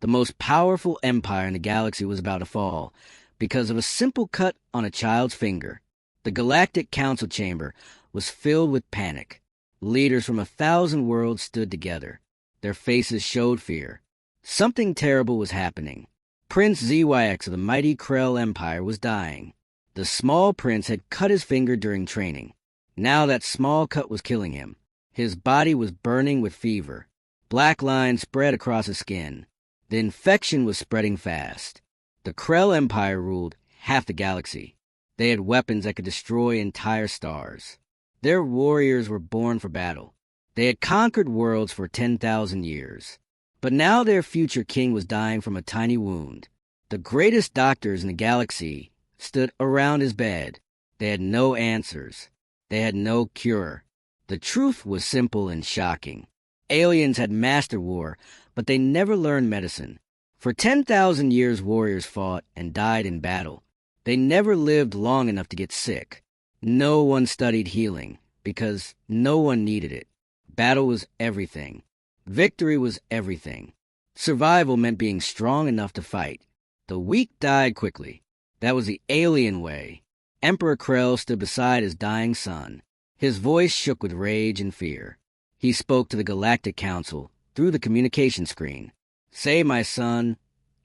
The most powerful empire in the galaxy was about to fall because of a simple cut on a child's finger. The Galactic Council chamber was filled with panic. Leaders from 1,000 worlds stood together. Their faces showed fear. Something terrible was happening. Prince ZYX of the mighty Krell Empire was dying. The small prince had cut his finger during training. Now that small cut was killing him. His body was burning with fever. Black lines spread across his skin. The infection was spreading fast. The Krell Empire ruled half the galaxy. They had weapons that could destroy entire stars. Their warriors were born for battle. They had conquered worlds for 10,000 years. But now their future king was dying from a tiny wound. The greatest doctors in the galaxy stood around his bed. They had no answers. They had no cure. The truth was simple and shocking. Aliens had mastered war, but they never learned medicine. For 10,000 years warriors fought and died in battle. They never lived long enough to get sick. No one studied healing, because no one needed it. Battle was everything. Victory was everything. Survival meant being strong enough to fight. The weak died quickly. That was the alien way. Emperor Krell stood beside his dying son. His voice shook with rage and fear. He spoke to the Galactic Council through the communication screen. "Say, my son,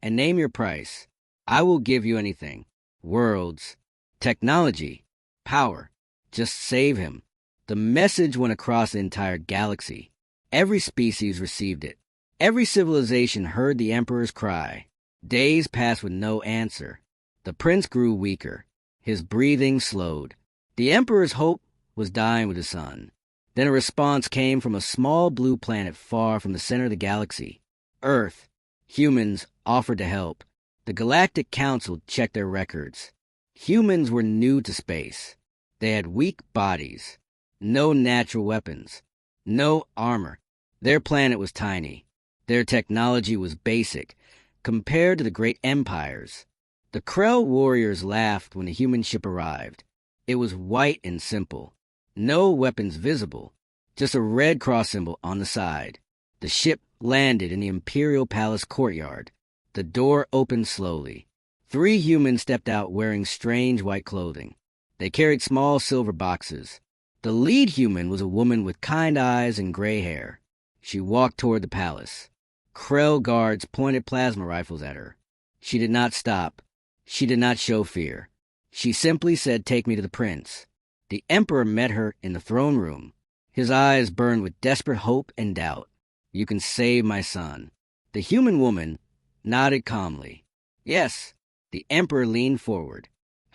and name your price. I will give you anything. Worlds, technology, power. Just save him." The message went across the entire galaxy. Every species received it. Every civilization heard the Emperor's cry. Days passed with no answer. The prince grew weaker. His breathing slowed. The Emperor's hope was dying with his son. Then a response came from a small blue planet far from the center of the galaxy. Earth. Humans offered to help. The Galactic Council checked their records. Humans were new to space. They had weak bodies. No natural weapons. No armor. Their planet was tiny. Their technology was basic, compared to the great empires. The Krell warriors laughed when the human ship arrived. It was white and simple. No weapons visible. Just a red cross symbol on the side. The ship landed in the Imperial Palace courtyard. The door opened slowly. 3 humans stepped out wearing strange white clothing. They carried small silver boxes. The lead human was a woman with kind eyes and gray hair. She walked toward the palace. Krell guards pointed plasma rifles at her. She did not stop. She did not show fear. She simply said, "Take me to the prince." The Emperor met her in the throne room. His eyes burned with desperate hope and doubt. "You can save my son." The human woman nodded calmly. "Yes." The Emperor leaned forward.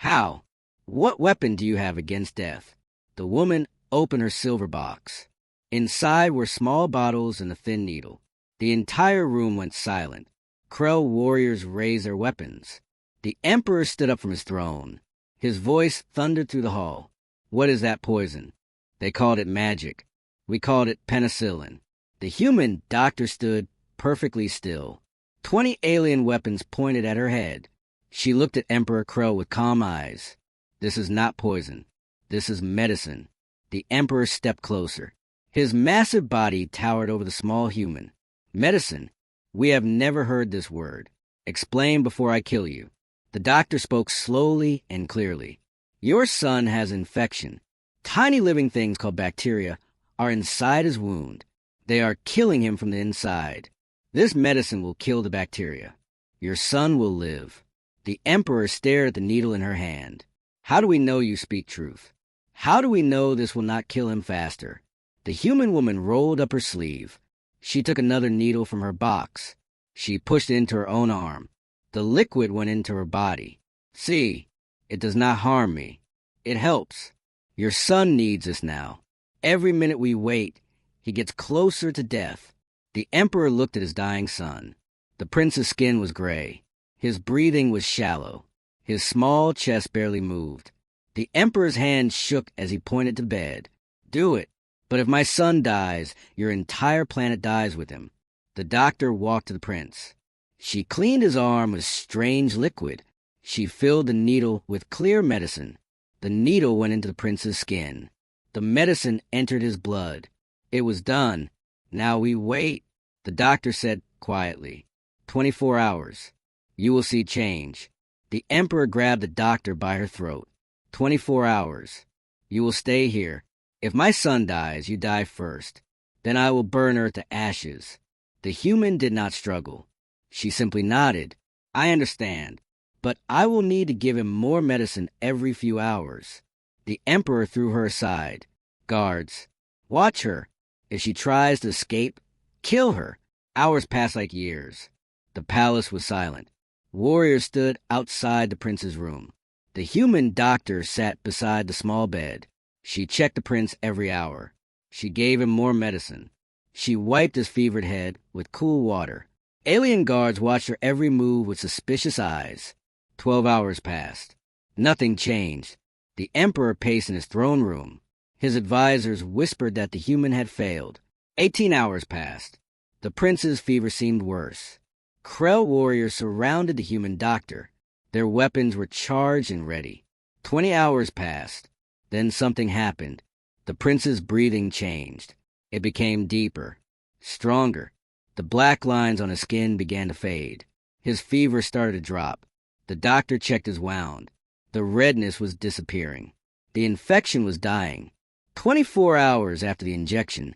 "How? What weapon do you have against death?" The woman opened her silver box. Inside were small bottles and a thin needle. The entire room went silent. Krell warriors raised their weapons. The Emperor stood up from his throne. His voice thundered through the hall. "What is that poison?" They called it magic. We called it penicillin. The human doctor stood perfectly still. 20 alien weapons pointed at her head. She looked at Emperor Krell with calm eyes. "This is not poison. This is medicine." The Emperor stepped closer. His massive body towered over the small human. "Medicine? We have never heard this word. Explain before I kill you." The doctor spoke slowly and clearly. "Your son has infection. Tiny living things called bacteria are inside his wound. They are killing him from the inside. This medicine will kill the bacteria. Your son will live." The Emperor stared at the needle in her hand. "How do we know you speak truth? How do we know this will not kill him faster?" The human woman rolled up her sleeve. She took another needle from her box. She pushed it into her own arm. The liquid went into her body. "See, it does not harm me. It helps. Your son needs this now. Every minute we wait, he gets closer to death." The Emperor looked at his dying son. The prince's skin was gray. His breathing was shallow. His small chest barely moved. The Emperor's hand shook as he pointed to bed. "Do it. But if my son dies, your entire planet dies with him." The doctor walked to the prince. She cleaned his arm with strange liquid. She filled the needle with clear medicine. The needle went into the prince's skin. The medicine entered his blood. It was done. "Now we wait," the doctor said quietly. 24 hours. You will see change. The Emperor grabbed the doctor by her throat. 24 hours. You will stay here. If my son dies, you die first. Then I will burn her to ashes. The human did not struggle. She simply nodded. I understand, but I will need to give him more medicine every few hours. The Emperor threw her aside. Guards, watch her. If she tries to escape, kill her. Hours passed like years. The palace was silent. Warriors stood outside the prince's room. The human doctor sat beside the small bed. She checked the prince every hour. She gave him more medicine. She wiped his fevered head with cool water. Alien guards watched her every move with suspicious eyes. 12 hours passed. Nothing changed. The Emperor paced in his throne room. His advisors whispered that the human had failed. 18 hours passed. The prince's fever seemed worse. Krell warriors surrounded the human doctor. Their weapons were charged and ready. 20 hours passed. Then something happened. The prince's breathing changed. It became deeper, stronger. The black lines on his skin began to fade. His fever started to drop. The doctor checked his wound. The redness was disappearing. The infection was dying. 24 hours after the injection,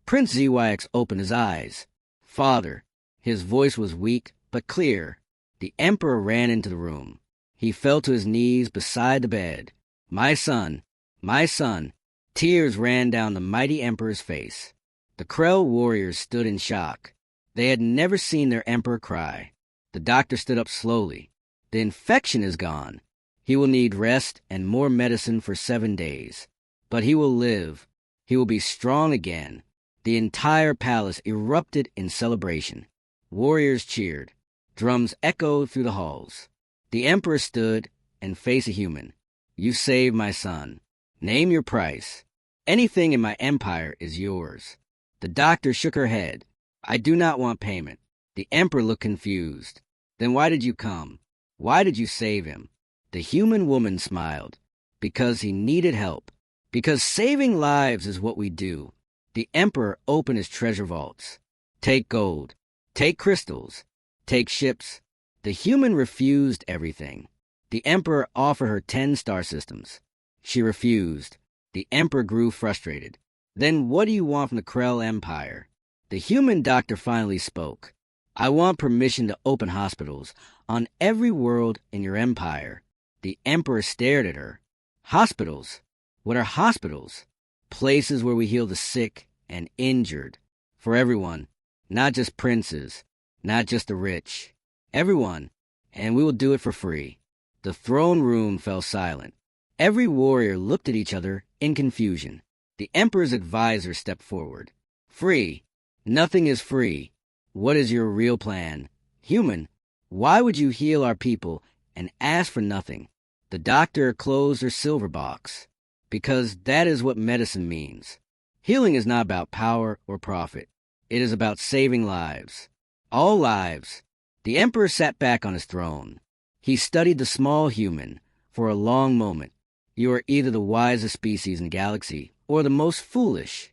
Prince ZYX opened his eyes. Father. His voice was weak but clear. The Emperor ran into the room. He fell to his knees beside the bed. My son, my son. Tears ran down the mighty Emperor's face. The Krell warriors stood in shock. They had never seen their Emperor cry. The doctor stood up slowly. The infection is gone. He will need rest and more medicine for 7 days. But he will live. He will be strong again. The entire palace erupted in celebration. Warriors cheered. Drums echoed through the halls. The Emperor stood and faced a human. You saved my son. Name your price. Anything in my empire is yours. The doctor shook her head. I do not want payment. The Emperor looked confused. Then why did you come? Why did you save him? The human woman smiled. Because he needed help. Because saving lives is what we do. The Emperor opened his treasure vaults. Take gold. Take crystals. Take ships. The human refused everything. The Emperor offered her 10 star systems. She refused. The Emperor grew frustrated. Then what do you want from the Krell Empire? The human doctor finally spoke. I want permission to open hospitals on every world in your empire. The Emperor stared at her. Hospitals? What are hospitals? Places where we heal the sick and injured. For everyone, not just princes, not just the rich. Everyone, and we will do it for free. The throne room fell silent. Every warrior looked at each other in confusion. The Emperor's advisor stepped forward. Free. Nothing is free. What is your real plan? Human, why would you heal our people and ask for nothing? The doctor closed her silver box. Because that is what medicine means. Healing is not about power or profit. It is about saving lives. All lives. The Emperor sat back on his throne. He studied the small human for a long moment. You are either the wisest species in the galaxy or the most foolish.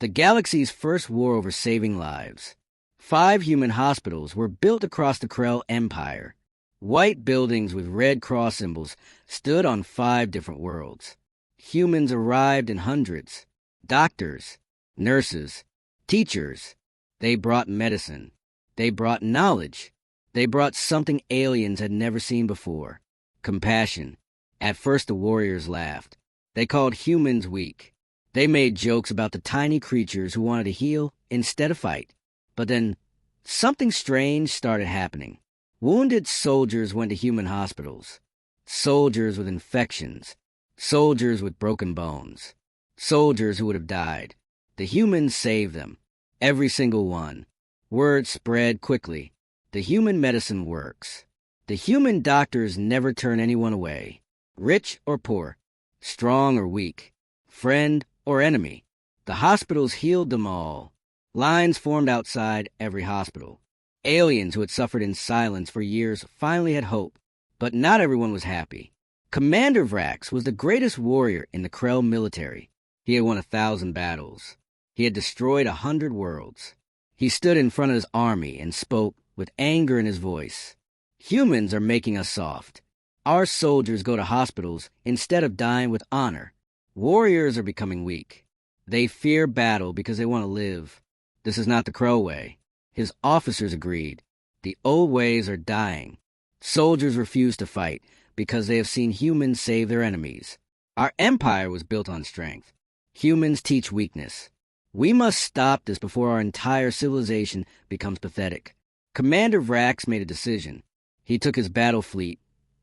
The galaxy's first war over saving lives. 5 human hospitals were built across the Krell Empire. White buildings with red cross symbols stood on 5 different worlds. Humans arrived in hundreds. Doctors, nurses, teachers. They brought medicine. They brought knowledge. They brought something aliens had never seen before. Compassion. At first the warriors laughed. They called humans weak. They made jokes about the tiny creatures who wanted to heal instead of fight. But then something strange started happening. Wounded soldiers went to human hospitals. Soldiers with infections. Soldiers with broken bones. Soldiers who would have died. The humans saved them. Every single one. Word spread quickly. The human medicine works. The human doctors never turn anyone away. Rich or poor. Strong or weak. Friend or enemy. The hospitals healed them all. Lines formed outside every hospital. Aliens who had suffered in silence for years finally had hope. But not everyone was happy. Commander Vrax was the greatest warrior in the Krell military. He had won 1,000 battles. He had destroyed 100 worlds. He stood in front of his army and spoke with anger in his voice. Humans are making us soft. Our soldiers go to hospitals instead of dying with honor. Warriors are becoming weak. They fear battle because they want to live. This is not the Crow way. His officers agreed. The old ways are dying. Soldiers refuse to fight because they have seen humans save their enemies. Our empire was built on strength. Humans teach weakness. We must stop this before our entire civilization becomes pathetic. Commander Vrax made a decision. He took his battle fleet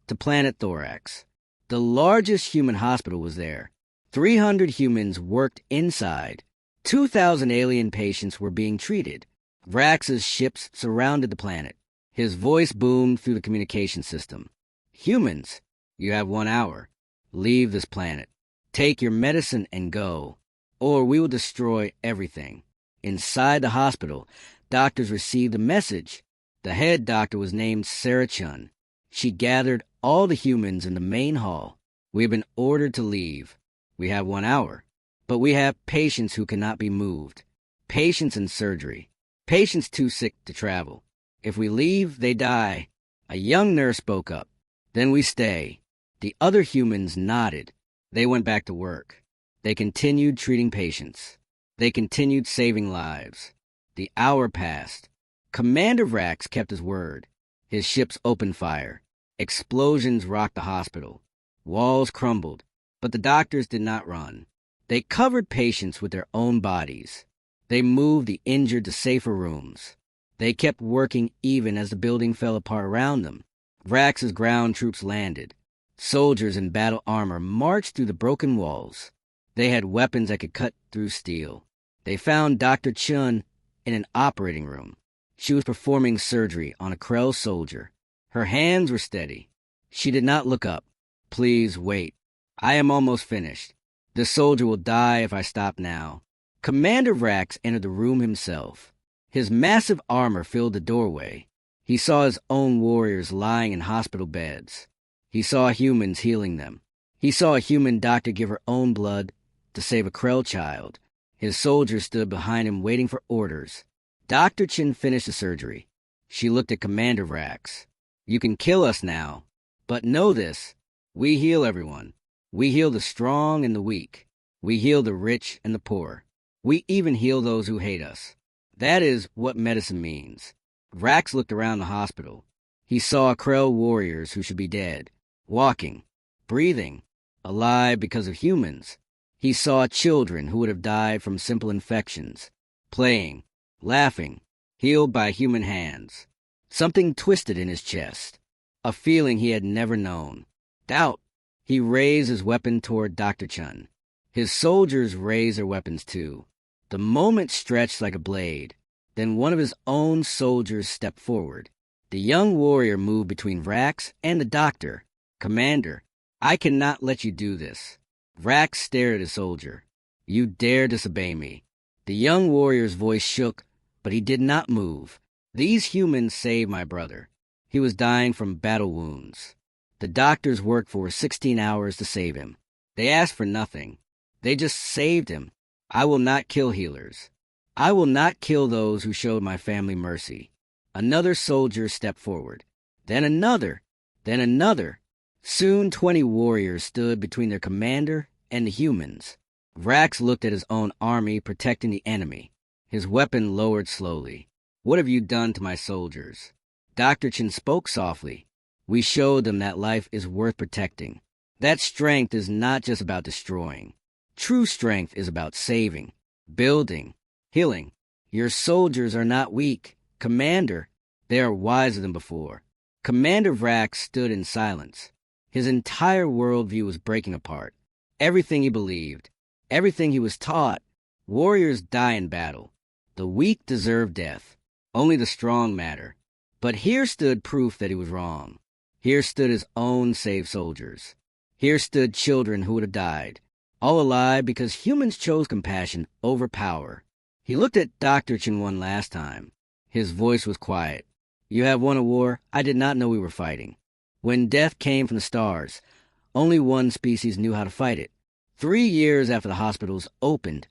to Planet Thorax. The largest human hospital was there. 300 humans worked inside. 2,000 alien patients were being treated. Vrax's ships surrounded the planet. His voice boomed through the communication system. Humans, you have 1 hour. Leave this planet. Take your medicine and go, or we will destroy everything. Inside the hospital, doctors received a message. The head doctor was named Sarah Chun. She gathered all the humans in the main hall. We have been ordered to leave. We have 1 hour. But we have patients who cannot be moved. Patients in surgery. Patients too sick to travel. If we leave, they die. A young nurse spoke up. Then we stay. The other humans nodded. They went back to work. They continued treating patients. They continued saving lives. The hour passed. Commander Vrax kept his word. His ships opened fire. Explosions rocked the hospital. Walls crumbled. But the doctors did not run. They covered patients with their own bodies. They moved the injured to safer rooms. They kept working even as the building fell apart around them. Vrax's ground troops landed. Soldiers in battle armor marched through the broken walls. They had weapons that could cut through steel. They found Dr. Chun in an operating room. She was performing surgery on a Krell soldier. Her hands were steady. She did not look up. Please wait. I am almost finished. The soldier will die if I stop now. Commander Vrax entered the room himself. His massive armor filled the doorway. He saw his own warriors lying in hospital beds. He saw humans healing them. He saw a human doctor give her own blood to save a Krell child. His soldiers stood behind him waiting for orders. Dr. Chin finished the surgery. She looked at Commander Vrax. You can kill us now, but know this. We heal everyone. We heal the strong and the weak. We heal the rich and the poor. We even heal those who hate us. That is what medicine means. Vrax looked around the hospital. He saw Krell warriors who should be dead, walking, breathing, alive because of humans. He saw children who would have died from simple infections, playing, laughing, healed by human hands. Something twisted in his chest, a feeling he had never known. Doubt. He raised his weapon toward Dr. Chun. His soldiers raised their weapons too. The moment stretched like a blade. Then one of his own soldiers stepped forward. The young warrior moved between Vrax and the doctor. Commander, I cannot let you do this. Vrax stared at his soldier. You dare disobey me. The young warrior's voice shook, but he did not move. These humans saved my brother. He was dying from battle wounds. The doctors worked for 16 hours to save him. They asked for nothing. They just saved him. I will not kill healers. I will not kill those who showed my family mercy. Another soldier stepped forward. Then another. Then another. Soon 20 warriors stood between their commander and the humans. Vrax looked at his own army protecting the enemy. His weapon lowered slowly. What have you done to my soldiers? Dr. Chin spoke softly. We showed them that life is worth protecting. That strength is not just about destroying. True strength is about saving, building, healing. Your soldiers are not weak. Commander, they are wiser than before. Commander Vrax stood in silence. His entire worldview was breaking apart. Everything he believed, everything he was taught. Warriors die in battle. The weak deserve death. Only the strong matter. But here stood proof that he was wrong. Here stood his own saved soldiers. Here stood children who would have died, all alive because humans chose compassion over power. He looked at Dr. Chin one last time. His voice was quiet. You have won a war I did not know we were fighting. When death came from the stars, only one species knew how to fight it. 3 years after the hospitals opened,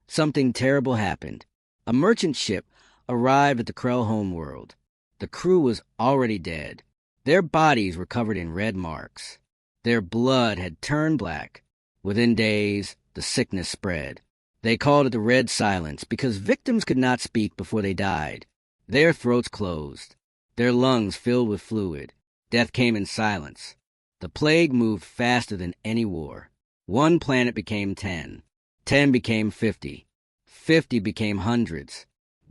something terrible happened. A merchant ship arrived at the Krell homeworld. The crew was already dead. Their bodies were covered in red marks. Their blood had turned black. Within days, the sickness spread. They called it the Red Silence because victims could not speak before they died. Their throats closed. Their lungs filled with fluid. Death came in silence. The plague moved faster than any war. One planet became 10. 10 became 50. 50 became hundreds.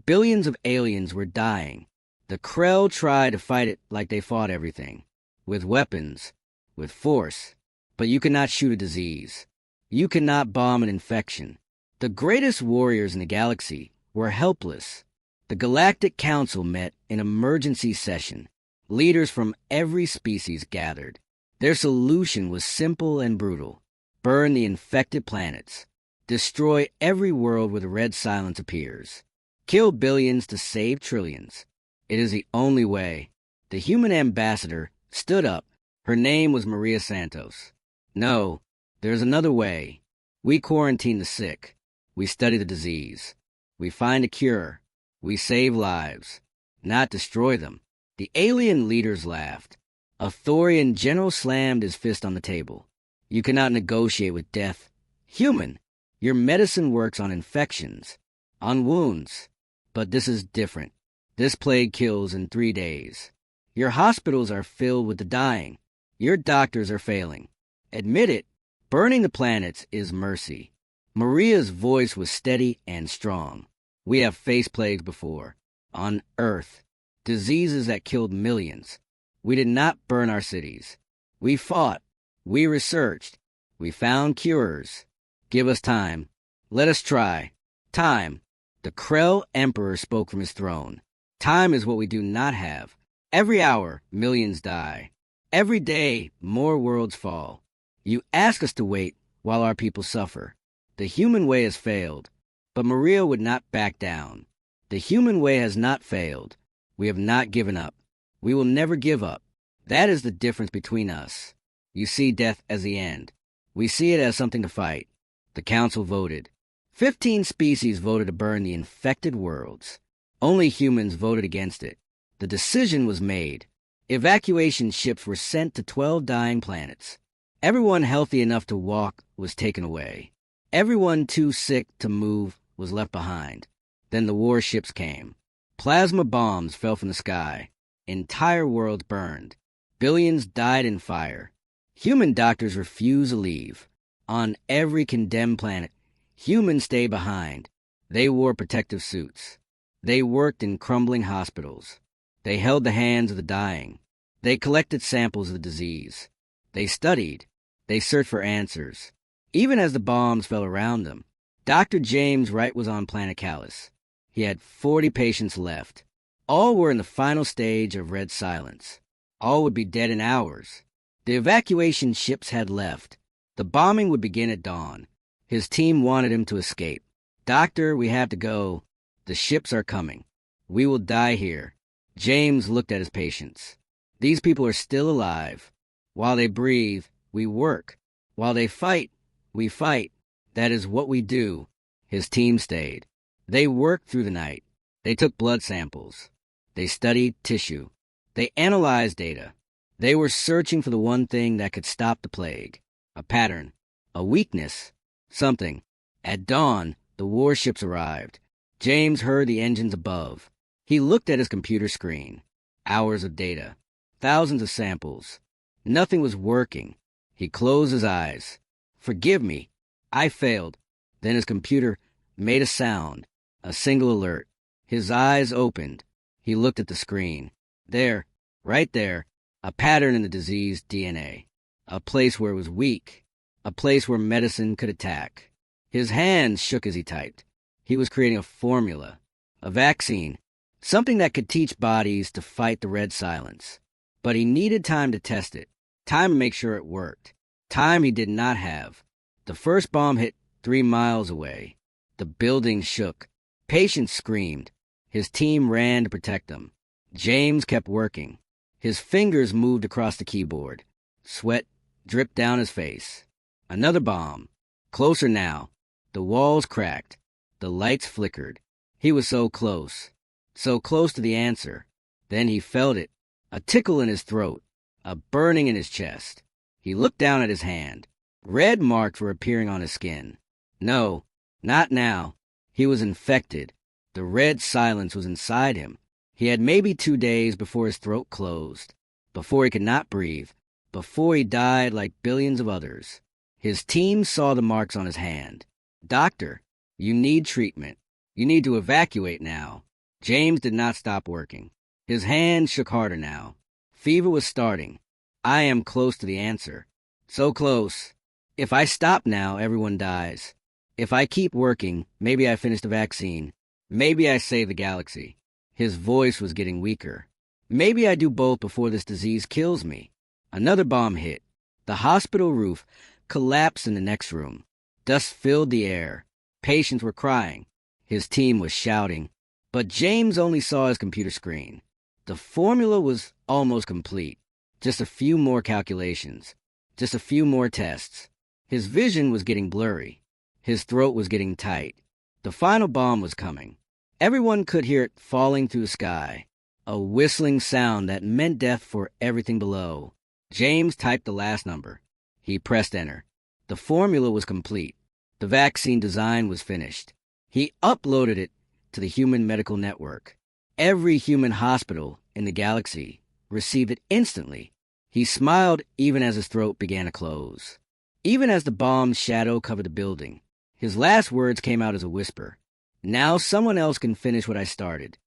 Billions of aliens were dying. The Krell tried to fight it like they fought everything. With weapons. With force. But you could not shoot a disease. You could not bomb an infection. The greatest warriors in the galaxy were helpless. The Galactic Council met in emergency session. Leaders from every species gathered. Their solution was simple and brutal. Burn the infected planets. Destroy every world where the Red Silence appears. Kill billions to save trillions. It is the only way. The human ambassador stood up. Her name was Maria Santos. No, there's another way. We quarantine the sick. We study the disease. We find a cure. We save lives, not destroy them. The alien leaders laughed. A Thorian general slammed his fist on the table. You cannot negotiate with death. Human, your medicine works on infections, on wounds. But this is different. This plague kills in 3 days. Your hospitals are filled with the dying. Your doctors are failing. Admit it. Burning the planets is mercy. Maria's voice was steady and strong. We have faced plagues before. On Earth. Diseases that killed millions. We did not burn our cities. We fought. We researched. We found cures. Give us time. Let us try. Time. The Krell Emperor spoke from his throne. Time is what we do not have. Every hour, millions die. Every day, more worlds fall. You ask us to wait while our people suffer. The human way has failed, but Maria would not back down. The human way has not failed. We have not given up. We will never give up. That is the difference between us. You see death as the end. We see it as something to fight. The council voted. 15 species voted to burn the infected worlds. Only humans voted against it. The decision was made. Evacuation ships were sent to 12 dying planets. Everyone healthy enough to walk was taken away. Everyone too sick to move was left behind. Then the warships came. Plasma bombs fell from the sky. Entire worlds burned. Billions died in fire. Human doctors refused to leave. On every condemned planet, humans stayed behind. They wore protective suits. They worked in crumbling hospitals. They held the hands of the dying. They collected samples of the disease. They studied. They searched for answers. Even as the bombs fell around them, Dr. James Wright was on Planet Callus. He had 40 patients left. All were in the final stage of Red Silence. All would be dead in hours. The evacuation ships had left. The bombing would begin at dawn. His team wanted him to escape. Doctor, we have to go. The ships are coming. We will die here. James looked at his patients. These people are still alive. While they breathe, we work. While they fight, we fight. That is what we do. His team stayed. They worked through the night. They took blood samples. They studied tissue. They analyzed data. They were searching for the one thing that could stop the plague. A pattern. A weakness. Something. At dawn, the warships arrived. James heard the engines above. He looked at his computer screen. Hours of data. Thousands of samples. Nothing was working. He closed his eyes. Forgive me. I failed. Then his computer made a sound. A single alert. His eyes opened. He looked at the screen. There, right there, a pattern in the diseased DNA. A place where it was weak. A place where medicine could attack. His hands shook as he typed. He was creating a formula. A vaccine. Something that could teach bodies to fight the Red Silence. But he needed time to test it. Time to make sure it worked. Time he did not have. The first bomb hit 3 miles away. The building shook. Patients screamed. His team ran to protect them. James kept working. His fingers moved across the keyboard. Sweat dripped down his face. Another bomb. Closer now. The walls cracked. The lights flickered. He was so close. So close to the answer. Then he felt it, a tickle in his throat, a burning in his chest. He looked down at his hand. Red marks were appearing on his skin. No, not now. He was infected. The red silence was inside him. He had maybe 2 days before his throat closed, before he could not breathe, before he died like billions of others. His team saw the marks on his hand. Doctor, you need treatment. You need to evacuate now. James did not stop working. His hand shook harder now. Fever was starting. I am close to the answer. So close. If I stop now, everyone dies. If I keep working, maybe I finish the vaccine. Maybe I save the galaxy. His voice was getting weaker. Maybe I do both before this disease kills me. Another bomb hit. The hospital roof collapsed in the next room. Dust filled the air. Patients were crying. His team was shouting. But James only saw his computer screen. The formula was almost complete. Just a few more calculations. Just a few more tests. His vision was getting blurry. His throat was getting tight. The final bomb was coming. Everyone could hear it falling through the sky. A whistling sound that meant death for everything below. James typed the last number. He pressed enter. The formula was complete. The vaccine design was finished. He uploaded it to the Human Medical Network. Every human hospital in the galaxy received it instantly. He smiled even as his throat began to close. Even as the bomb's shadow covered the building, his last words came out as a whisper. Now someone else can finish what I started.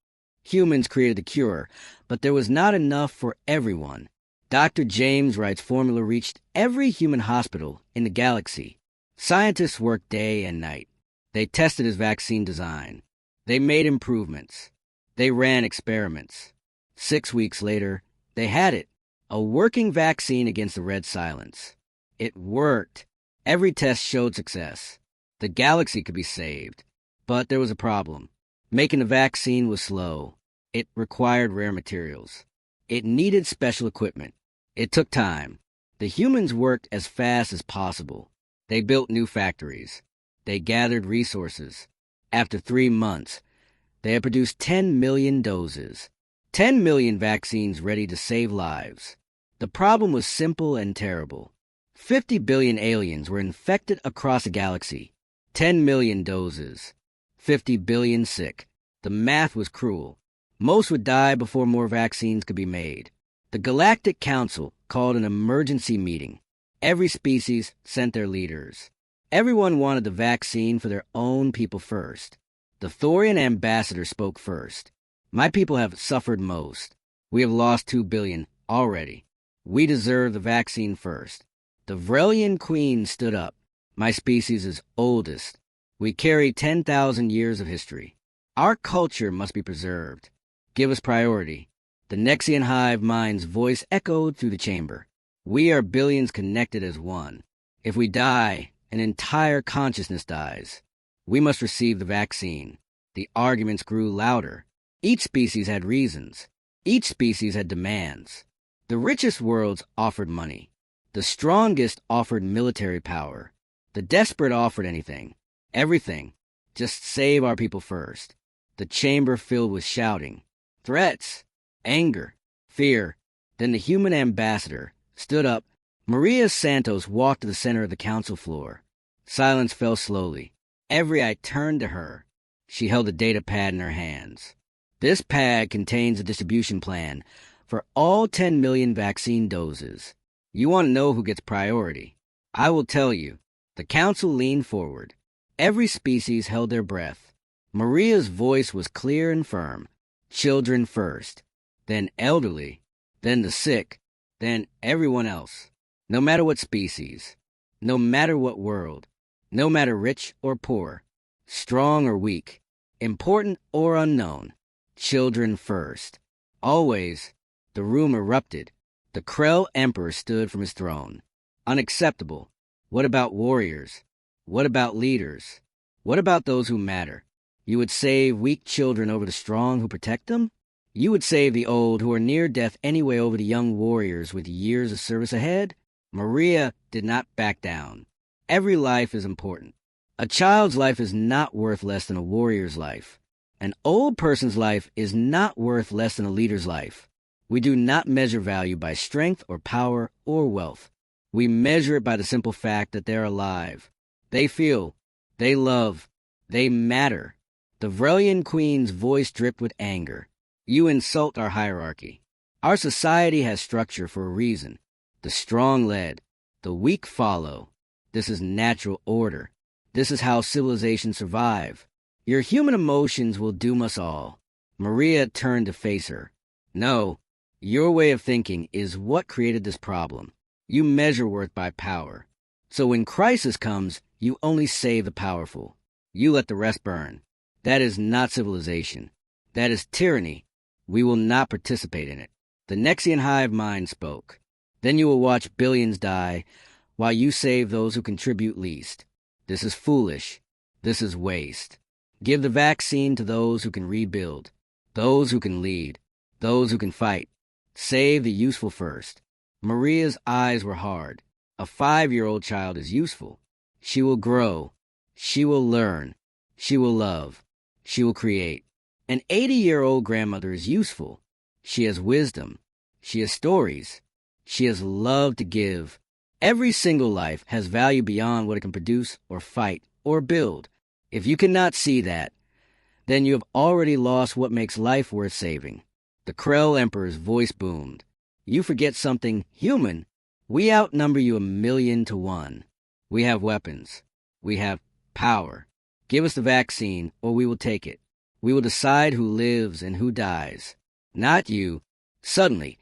Humans created the cure, but there was not enough for everyone. Dr. James Wright's formula reached every human hospital in the galaxy. Scientists worked day and night. They tested his vaccine design. They made improvements. They ran experiments. 6 weeks later, they had it. A working vaccine against the red silence. It worked. Every test showed success. The galaxy could be saved. But there was a problem. Making the vaccine was slow. It required rare materials. It needed special equipment. It took time. The humans worked as fast as possible. They built new factories. They gathered resources. After 3 months, they had produced 10 million doses. 10 million vaccines ready to save lives. The problem was simple and terrible. 50 billion aliens were infected across the galaxy. 10 million doses. 50 billion sick. The math was cruel. Most would die before more vaccines could be made. The Galactic Council called an emergency meeting. Every species sent their leaders. Everyone wanted the vaccine for their own people first. The Thorian ambassador spoke first. My people have suffered most. We have lost 2 billion already. We deserve the vaccine first. The Vrelian queen stood up. My species is oldest. We carry 10,000 years of history. Our culture must be preserved. Give us priority. The Nexian hive mind's voice echoed through the chamber. We are billions connected as one. If we die, an entire consciousness dies. We must receive the vaccine. The arguments grew louder. Each species had reasons. Each species had demands. The richest worlds offered money. The strongest offered military power. The desperate offered anything. Everything. Just save our people first. The chamber filled with shouting. Threats. Anger. Fear. Then the human ambassador stood up. Maria Santos walked to the center of the council floor. Silence fell slowly. Every eye turned to her. She held a data pad in her hands. This pad contains a distribution plan for all 10 million vaccine doses. You want to know who gets priority? I will tell you. The council leaned forward. Every species held their breath. Maria's voice was clear and firm. Children first, then elderly, then the sick, then everyone else. No matter what species, no matter what world, no matter rich or poor, strong or weak, important or unknown, children first. Always, the room erupted. The Krell Emperor stood from his throne. Unacceptable. What about warriors? What about leaders? What about those who matter? You would save weak children over the strong who protect them? You would save the old who are near death anyway over the young warriors with years of service ahead? Maria did not back down. Every life is important. A child's life is not worth less than a warrior's life. An old person's life is not worth less than a leader's life. We do not measure value by strength or power or wealth. We measure it by the simple fact that they're alive. They feel, they love, they matter. The Vrelian queen's voice dripped with anger. You insult our hierarchy. Our society has structure for a reason. The strong lead, the weak follow. This is natural order. This is how civilizations survive. Your human emotions will doom us all. Maria turned to face her. No, your way of thinking is what created this problem. You measure worth by power. So when crisis comes, you only save the powerful. You let the rest burn. That is not civilization. That is tyranny. We will not participate in it. The Nexian hive mind spoke. Then you will watch billions die while you save those who contribute least. This is foolish. This is waste. Give the vaccine to those who can rebuild, those who can lead, those who can fight. Save the useful first. Maria's eyes were hard. A 5-year-old child is useful. She will grow. She will learn. She will love. She will create. An 80-year-old grandmother is useful. She has wisdom. She has stories. She has love to give. Every single life has value beyond what it can produce or fight or build. If you cannot see that, then you have already lost what makes life worth saving. The Krell Emperor's voice boomed. You forget something human. We outnumber you 1,000,000 to 1. We have weapons. We have power. Give us the vaccine, or we will take it. We will decide who lives and who dies. Not you. Suddenly,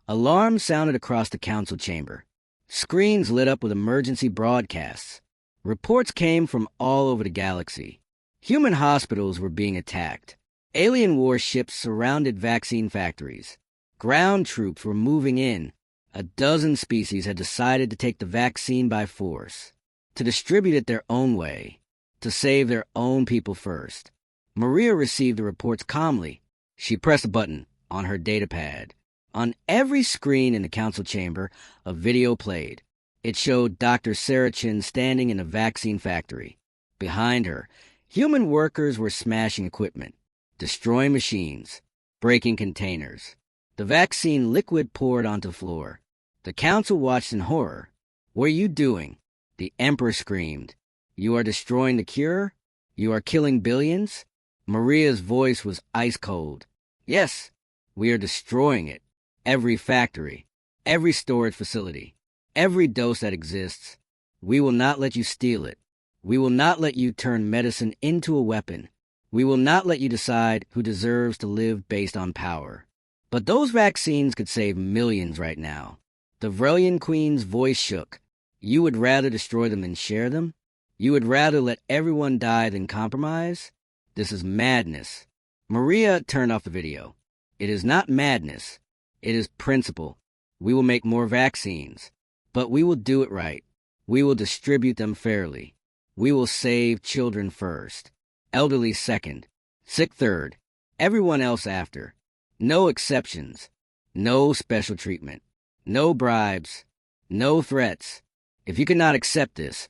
alarms sounded across the council chamber. Screens lit up with emergency broadcasts. Reports came from all over the galaxy. Human hospitals were being attacked. Alien warships surrounded vaccine factories. Ground troops were moving in. A dozen species had decided to take the vaccine by force, to distribute it their own way, to save their own people first. Maria received the reports calmly. She pressed a button on her datapad. On every screen in the council chamber, a video played. It showed Dr. Sarachin standing in a vaccine factory. Behind her, human workers were smashing equipment, destroying machines, breaking containers. The vaccine liquid poured onto the floor. The council watched in horror. What are you doing? The Emperor screamed. You are destroying the cure? You are killing billions? Maria's voice was ice cold. Yes, we are destroying it. Every factory, every storage facility, every dose that exists. We will not let you steal it. We will not let you turn medicine into a weapon. We will not let you decide who deserves to live based on power. But those vaccines could save millions right now. The Vrelian Queen's voice shook. You would rather destroy them than share them? You would rather let everyone die than compromise? This is madness. Maria turned off the video. It is not madness. It is principle. We will make more vaccines. But we will do it right. We will distribute them fairly. We will save children first. Elderly second. Sick third. Everyone else after. No exceptions. No special treatment. No bribes. No threats. If you cannot accept this,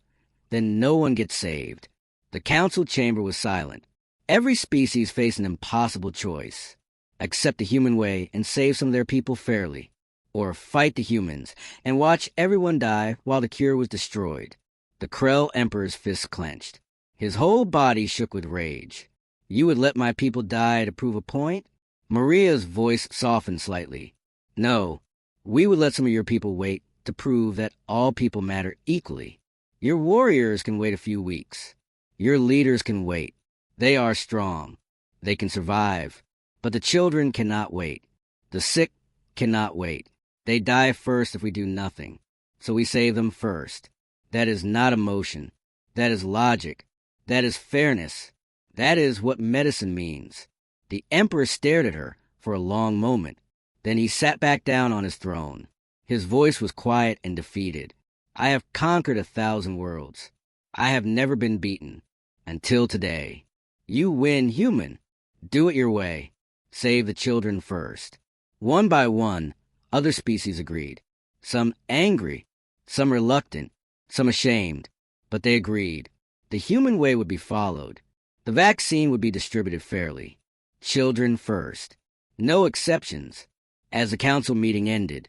then no one gets saved. The council chamber was silent. Every species faced an impossible choice. Accept the human way and save some of their people fairly, or fight the humans and watch everyone die while the cure was destroyed. The Krell Emperor's fists clenched. His whole body shook with rage. You would let my people die to prove a point? Maria's voice softened slightly. No, we would let some of your people wait to prove that all people matter equally. Your warriors can wait a few weeks. Your leaders can wait. They are strong. They can survive. But the children cannot wait. The sick cannot wait. They die first if we do nothing. So we save them first. That is not emotion. That is logic. That is fairness. That is what medicine means. The Emperor stared at her for a long moment. Then he sat back down on his throne. His voice was quiet and defeated. I have conquered 1,000 worlds. I have never been beaten. Until today. You win, human. Do it your way. Save the children first. One by one, other species agreed. Some angry, some reluctant, some ashamed. But they agreed. The human way would be followed. The vaccine would be distributed fairly. Children first. No exceptions. As the council meeting ended,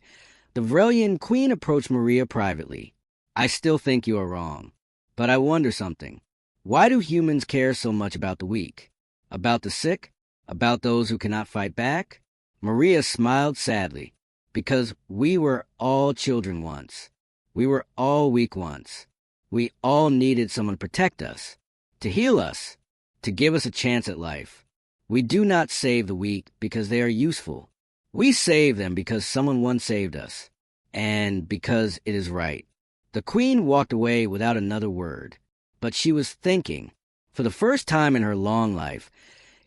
the Vrelian queen approached Maria privately. I still think you are wrong. But I wonder something. Why do humans care so much about the weak? About the sick? About those who cannot fight back? Maria smiled sadly. Because we were all children once. We were all weak once. We all needed someone to protect us, to heal us, to give us a chance at life. We do not save the weak because they are useful. We save them because someone once saved us, and because it is right. The queen walked away without another word, but she was thinking. For the first time in her long life,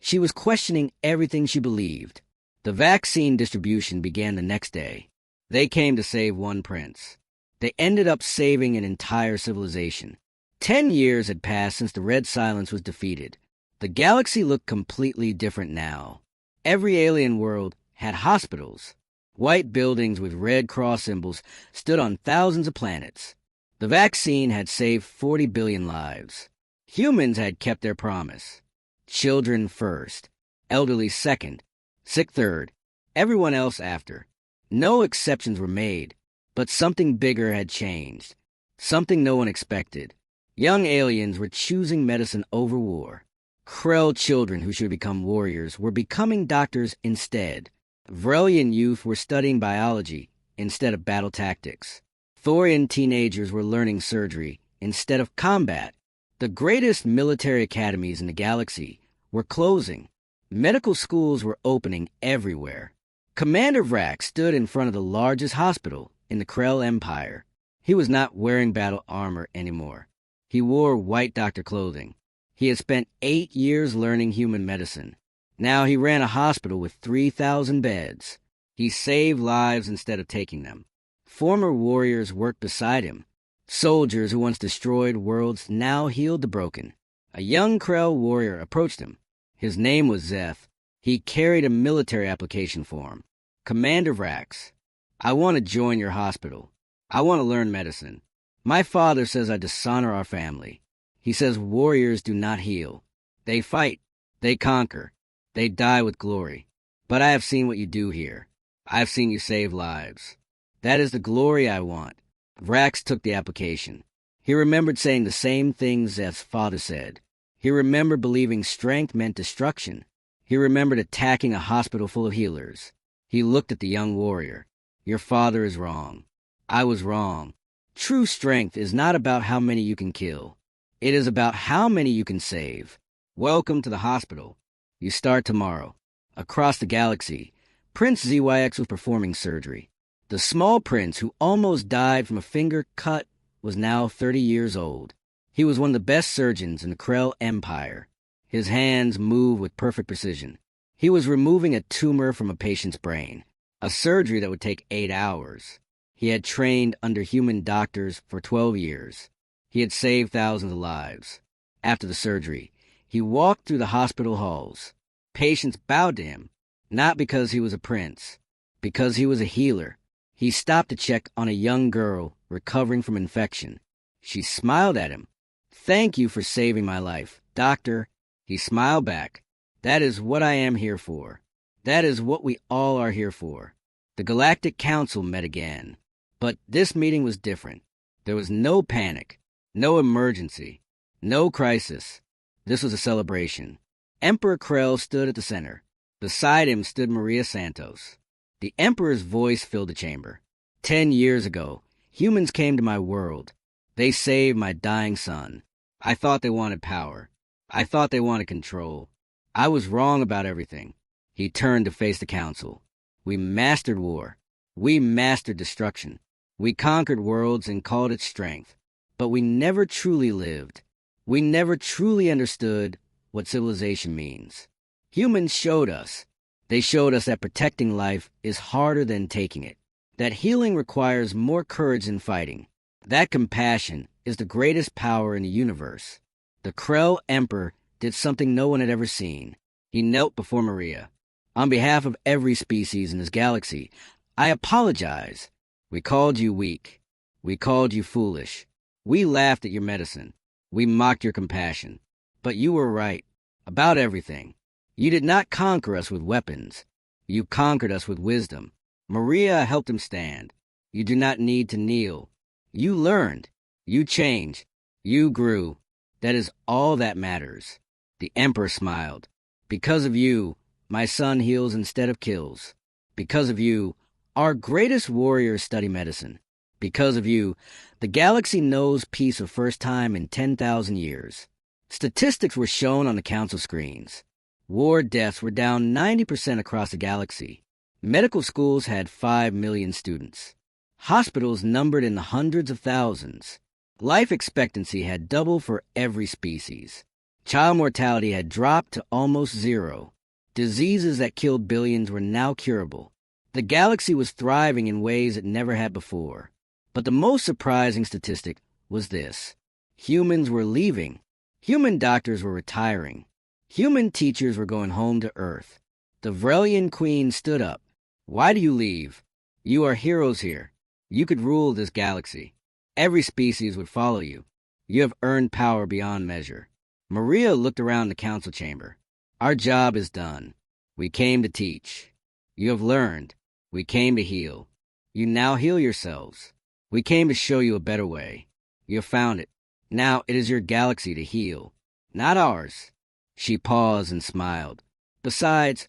she was questioning everything she believed. The vaccine distribution began the next day. They came to save one prince. They ended up saving an entire civilization. 10 years had passed since the Red Silence was defeated. The galaxy looked completely different now. Every alien world had hospitals. White buildings with red cross symbols stood on thousands of planets. The vaccine had saved 40 billion lives. Humans had kept their promise. Children first, elderly second, sick third, everyone else after. No exceptions were made, but something bigger had changed. Something no one expected. Young aliens were choosing medicine over war. Krell children who should become warriors were becoming doctors instead. Vrelian youth were studying biology instead of battle tactics. Thorian teenagers were learning surgery instead of combat. The greatest military academies in the galaxy were closing. Medical schools were opening everywhere. Commander Vrax stood in front of the largest hospital in the Krell Empire. He was not wearing battle armor anymore. He wore white doctor clothing. He had spent 8 years learning human medicine. Now he ran a hospital with 3,000 beds. He saved lives instead of taking them. Former warriors worked beside him. Soldiers who once destroyed worlds now healed the broken. A young Krell warrior approached him. His name was Zeth. He carried a military application form. Commander Vrax, I want to join your hospital. I want to learn medicine. My father says I dishonor our family. He says warriors do not heal. They fight. They conquer. They die with glory. But I have seen what you do here. I have seen you save lives. That is the glory I want. Vrax took the application. He remembered saying the same things Zeth's father said. He remembered believing strength meant destruction. He remembered attacking a hospital full of healers. He looked at the young warrior. Your father is wrong. I was wrong. True strength is not about how many you can kill. It is about how many you can save. Welcome to the hospital. You start tomorrow. Across the galaxy, Prince ZYX was performing surgery. The small prince who almost died from a finger cut was now 30 years old. He was one of the best surgeons in the Krell Empire. His hands moved with perfect precision. He was removing a tumor from a patient's brain, a surgery that would take 8 hours. He had trained under human doctors for 12 years. He had saved thousands of lives. After the surgery, he walked through the hospital halls. Patients bowed to him, not because he was a prince, because he was a healer. He stopped to check on a young girl recovering from infection. She smiled at him. Thank you for saving my life, doctor. He smiled back. That is what I am here for. That is what we all are here for. The Galactic Council met again. But this meeting was different. There was no panic, no emergency, no crisis. This was a celebration. Emperor Krell stood at the center. Beside him stood Maria Santos. The Emperor's voice filled the chamber. 10 years ago, humans came to my world. They saved my dying son. I thought they wanted power. I thought they wanted control. I was wrong about everything. He turned to face the council. We mastered war. We mastered destruction. We conquered worlds and called it strength. But we never truly lived. We never truly understood what civilization means. Humans showed us. They showed us that protecting life is harder than taking it, that healing requires more courage than fighting, that compassion is the greatest power in the universe. The Krell Emperor did something no one had ever seen. He knelt before Maria. On behalf of every species in this galaxy, I apologize. We called you weak. We called you foolish. We laughed at your medicine. We mocked your compassion. But you were right. about everything. You did not conquer us with weapons. You conquered us with wisdom. Maria helped him stand. You do not need to kneel. You learned. You changed. You grew. That is all that matters. The emperor smiled. Because of you, my son heals instead of kills. Because of you, our greatest warriors study medicine. Because of you, the galaxy knows peace for the first time in 10,000 years. Statistics were shown on the council screens. War deaths were down 90% across the galaxy. Medical schools had 5 million students. Hospitals numbered in the hundreds of thousands. Life expectancy had doubled for every species. Child mortality had dropped to almost zero. Diseases that killed billions were now curable. The galaxy was thriving in ways it never had before. But the most surprising statistic was this. Humans were leaving. Human doctors were retiring. Human teachers were going home to Earth. The Vrelian queen stood up. Why do you leave? You are heroes here. You could rule this galaxy. Every species would follow you. You have earned power beyond measure. Maria looked around the council chamber. Our job is done. We came to teach. You have learned. We came to heal. You now heal yourselves. We came to show you a better way. You have found it. Now it is your galaxy to heal, not ours. She paused and smiled. Besides,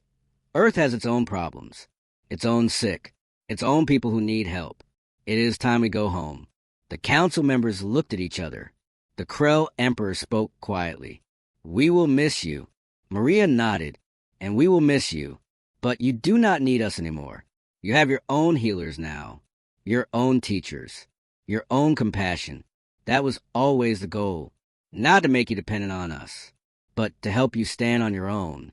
Earth has its own problems, its own sick, its own people who need help. It is time we go home. The council members looked at each other. The Krell Emperor spoke quietly. We will miss you. Maria nodded. And we will miss you. But you do not need us anymore. You have your own healers now. Your own teachers. Your own compassion. That was always the goal. Not to make you dependent on us, but to help you stand on your own.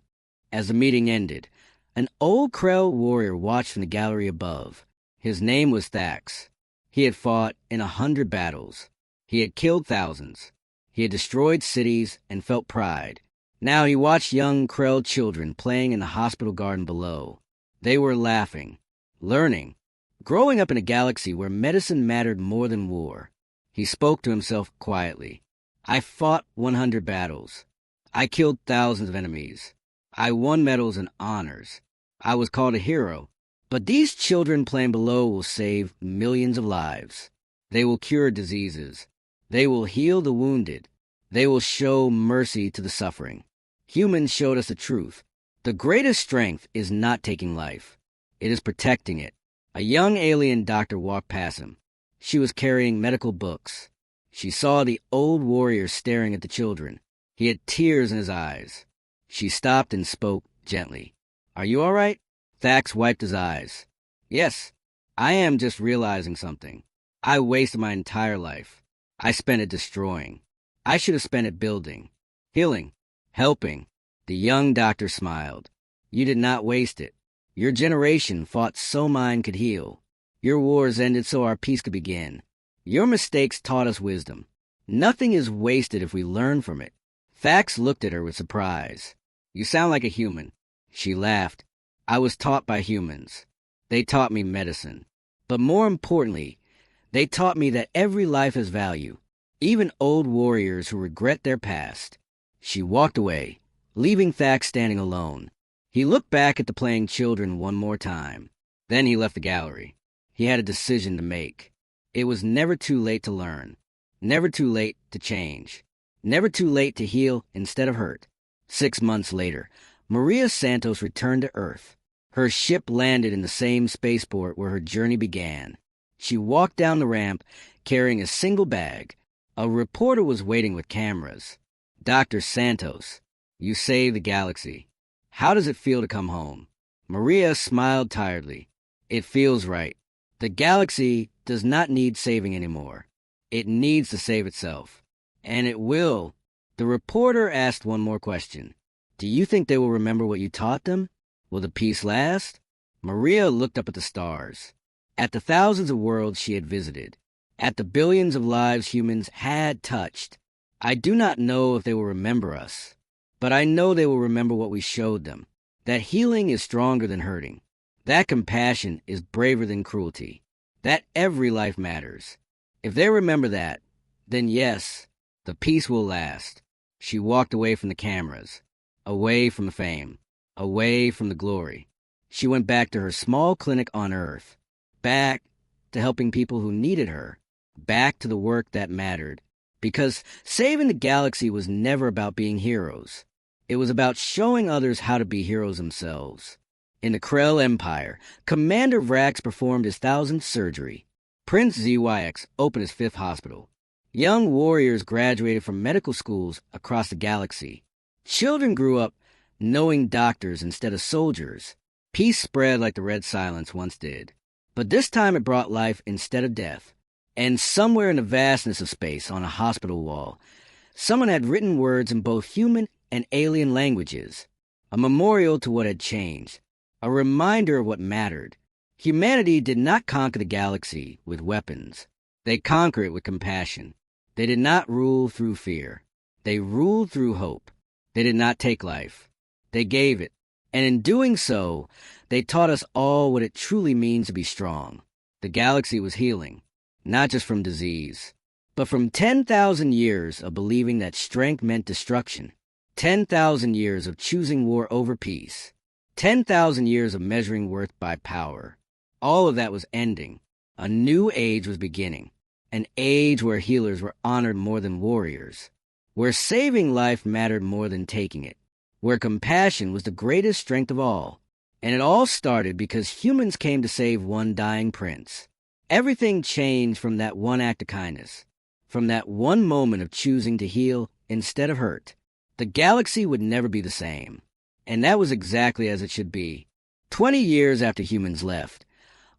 As the meeting ended, an old Krell warrior watched from the gallery above. His name was Thax. He had fought in 100 battles. He had killed thousands. He had destroyed cities and felt pride. Now he watched young Krell children playing in the hospital garden below. They were laughing, learning, growing up in a galaxy where medicine mattered more than war. He spoke to himself quietly. I fought 100 battles. I killed thousands of enemies. I won medals and honors. I was called a hero. But these children playing below will save millions of lives. They will cure diseases. They will heal the wounded. They will show mercy to the suffering. Humans showed us the truth. The greatest strength is not taking life. It is protecting it. A young alien doctor walked past him. She was carrying medical books. She saw the old warrior staring at the children. He had tears in his eyes. She stopped and spoke gently. Are you all right? Thax wiped his eyes. Yes, I am just realizing something. I wasted my entire life. I spent it destroying. I should have spent it building, healing, helping. The young doctor smiled. You did not waste it. Your generation fought so mine could heal. Your wars ended so our peace could begin. Your mistakes taught us wisdom. Nothing is wasted if we learn from it. Thax looked at her with surprise. You sound like a human. She laughed. I was taught by humans. They taught me medicine. But more importantly, they taught me that every life has value, even old warriors who regret their past. She walked away, leaving Thax standing alone. He looked back at the playing children one more time. Then he left the gallery. He had a decision to make. It was never too late to learn. Never too late to change. Never too late to heal instead of hurt. 6 months later, Maria Santos returned to Earth. Her ship landed in the same spaceport where her journey began. She walked down the ramp carrying a single bag. A reporter was waiting with cameras. Dr. Santos, you saved the galaxy. How does it feel to come home? Maria smiled tiredly. It feels right. The galaxy does not need saving anymore. It needs to save itself. And it will. The reporter asked one more question. Do you think they will remember what you taught them? Will the peace last? Maria looked up at the stars, at the thousands of worlds she had visited, at the billions of lives humans had touched. I do not know if they will remember us, but I know they will remember what we showed them, that healing is stronger than hurting, that compassion is braver than cruelty, that every life matters. If they remember that, then yes, the peace will last. She walked away from the cameras. away from the fame, away from the glory. She went back to her small clinic on Earth, back to helping people who needed her, back to the work that mattered. Because saving the galaxy was never about being heroes. It was about showing others how to be heroes themselves. In the Krell Empire, Commander Vrax performed his 1000th surgery. Prince ZYX opened his 5th hospital. Young warriors graduated from medical schools across the galaxy. Children grew up knowing doctors instead of soldiers. Peace spread like the Red Silence once did. But this time it brought life instead of death. And somewhere in the vastness of space, on a hospital wall, someone had written words in both human and alien languages. A memorial to what had changed. A reminder of what mattered. Humanity did not conquer the galaxy with weapons. They conquered it with compassion. They did not rule through fear. They ruled through hope. They did not take life. They gave it. And in doing so, they taught us all what it truly means to be strong. The galaxy was healing, not just from disease, but from 10,000 years of believing that strength meant destruction, 10,000 years of choosing war over peace, 10,000 years of measuring worth by power. All of that was ending. A new age was beginning, an age where healers were honored more than warriors, where saving life mattered more than taking it, where compassion was the greatest strength of all. And it all started because humans came to save one dying prince. Everything changed from that one act of kindness, from that one moment of choosing to heal instead of hurt. The galaxy would never be the same. And that was exactly as it should be. 20 years after humans left,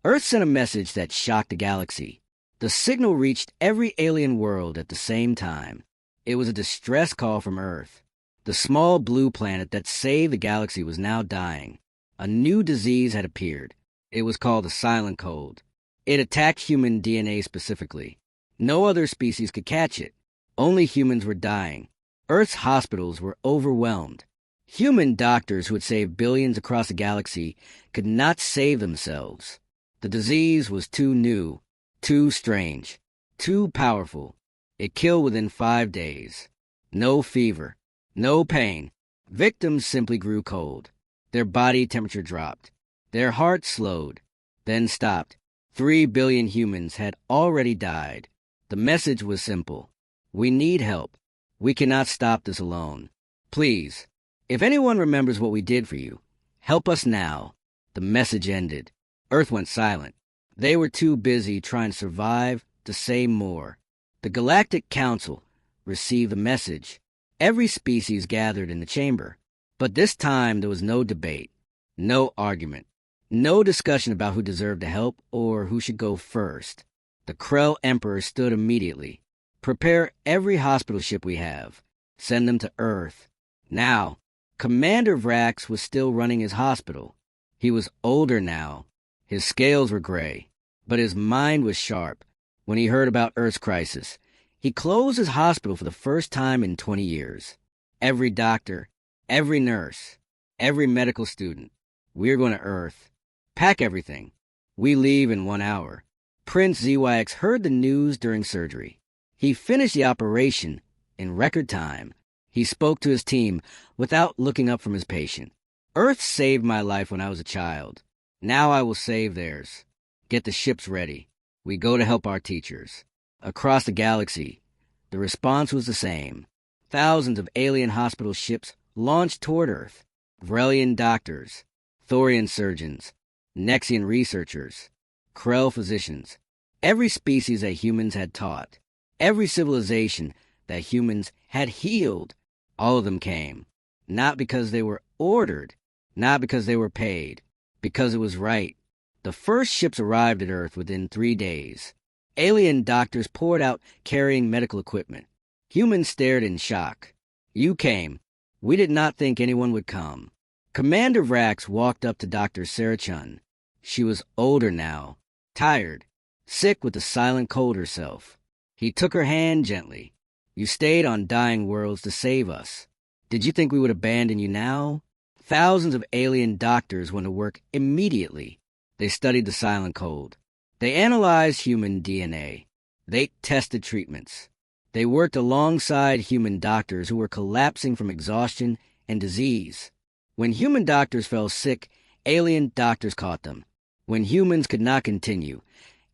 Earth sent a message that shocked the galaxy. The signal reached every alien world at the same time. It was a distress call from Earth. The small blue planet that saved the galaxy was now dying. A new disease had appeared. It was called the Silent Cold. It attacked human DNA specifically. No other species could catch it. Only humans were dying. Earth's hospitals were overwhelmed. Human doctors who had saved billions across the galaxy could not save themselves. The disease was too new, too strange, too powerful. It killed within 5 days. No fever, no pain. Victims simply grew cold. Their body temperature dropped. Their heart slowed, then stopped. 3 billion humans had already died. The message was simple. We need help. We cannot stop this alone. Please, if anyone remembers what we did for you, help us now. The message ended. Earth went silent. They were too busy trying to survive to say more. The Galactic Council received the message. Every species gathered in the chamber. But this time there was no debate, no argument, no discussion about who deserved the help or who should go first. The Krell Emperor stood immediately. Prepare every hospital ship we have. Send them to Earth. Now, Commander Vrax was still running his hospital. He was older now. His scales were gray, but his mind was sharp. When he heard about Earth's crisis, he closed his hospital for the first time in 20 years. Every doctor, every nurse, every medical student, we're going to Earth. Pack everything. We leave in 1 hour. Prince ZYX heard the news during surgery. He finished the operation in record time. He spoke to his team without looking up from his patient. Earth saved my life when I was a child. Now I will save theirs. Get the ships ready. We go to help our teachers. Across the galaxy, the response was the same. Thousands of alien hospital ships launched toward Earth. Vrelian doctors, Thorian surgeons, Nexian researchers, Krell physicians. Every species that humans had taught. Every civilization that humans had healed. All of them came. Not because they were ordered. Not because they were paid. Because it was right. The first ships arrived at Earth within 3 days. Alien doctors poured out carrying medical equipment. Humans stared in shock. You came. We did not think anyone would come. Commander Vrax walked up to Dr. Sarah Chun. She was older now, tired, sick with the silent cold herself. He took her hand gently. You stayed on dying worlds to save us. Did you think we would abandon you now? Thousands of alien doctors went to work immediately. They studied the silent cold. They analyzed human DNA. They tested treatments. They worked alongside human doctors who were collapsing from exhaustion and disease. When human doctors fell sick, alien doctors caught them. When humans could not continue,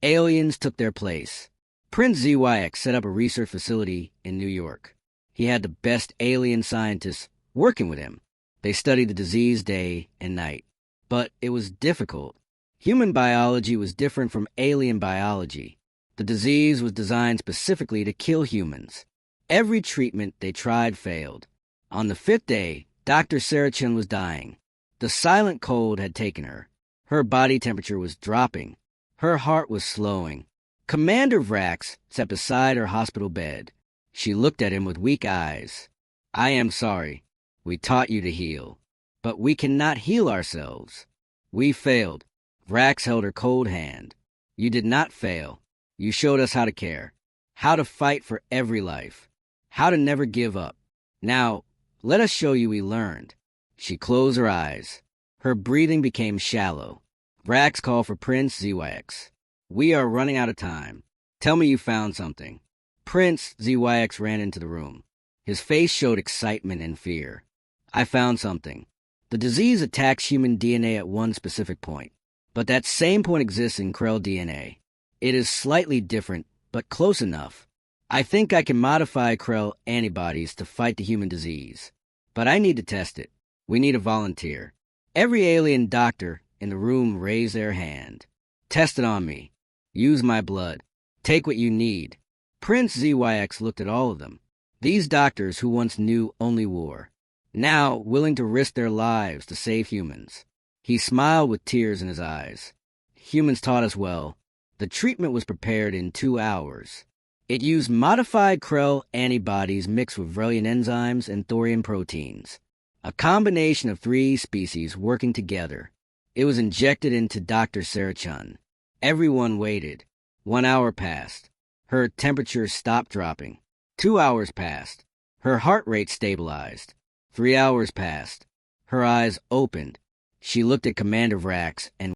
aliens took their place. Prince ZYX set up a research facility in New York. He had the best alien scientists working with him. They studied the disease day and night. But it was difficult. Human biology was different from alien biology. The disease was designed specifically to kill humans. Every treatment they tried failed. On the 5th day, Dr. Sarah Chun was dying. The silent cold had taken her. Her body temperature was dropping. Her heart was slowing. Commander Vrax sat beside her hospital bed. She looked at him with weak eyes. "I am sorry. We taught you to heal. But we cannot heal ourselves. We failed." Vrax held her cold hand. "You did not fail. You showed us how to care, how to fight for every life, how to never give up. Now, let us show you we learned." She closed her eyes. Her breathing became shallow. Vrax called for Prince ZYX. "We are running out of time. Tell me you found something." Prince ZYX ran into the room. His face showed excitement and fear. "I found something. The disease attacks human DNA at one specific point, but that same point exists in Krell DNA. It is slightly different, but close enough. I think I can modify Krell antibodies to fight the human disease. But I need to test it. We need a volunteer." Every alien doctor in the room raised their hand. "Test it on me. Use my blood. Take what you need." Prince ZYX looked at all of them. These doctors who once knew only war, now willing to risk their lives to save humans. He smiled with tears in his eyes. "Humans taught us well. The treatment was prepared in 2 hours. It used modified Krell antibodies mixed with Vrelian enzymes and thorium proteins. A combination of 3 species working together. It was injected into Dr. Sarah Chun. Everyone waited. 1 hour passed. Her temperature stopped dropping. 2 hours passed. Her heart rate stabilized. 3 hours passed. Her eyes opened. She looked at Commander Vrax and